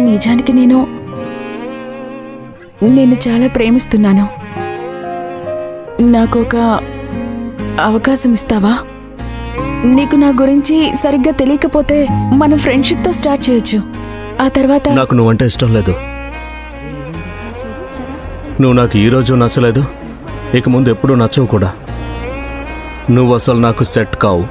నిజానికి నిన్ను చాలా ప్రేమిస్తున్నాను. నాకు ఒక అవకాశం ఇస్తావా? నీకు నా గురించి సరిగ్గా తెలియకపోతే మనం ఫ్రెండ్షిప్తో స్టార్ట్ చేయొచ్చు. ఆ తర్వాత నాకు నువ్వంటే ఇష్టం లేదు. నువ్వు నాకు ఈరోజు నచ్చలేదు, ఇక ముందు ఎప్పుడూ నచ్చవు కూడా. నువ్వు అసలు నాకు సెట్ కావు.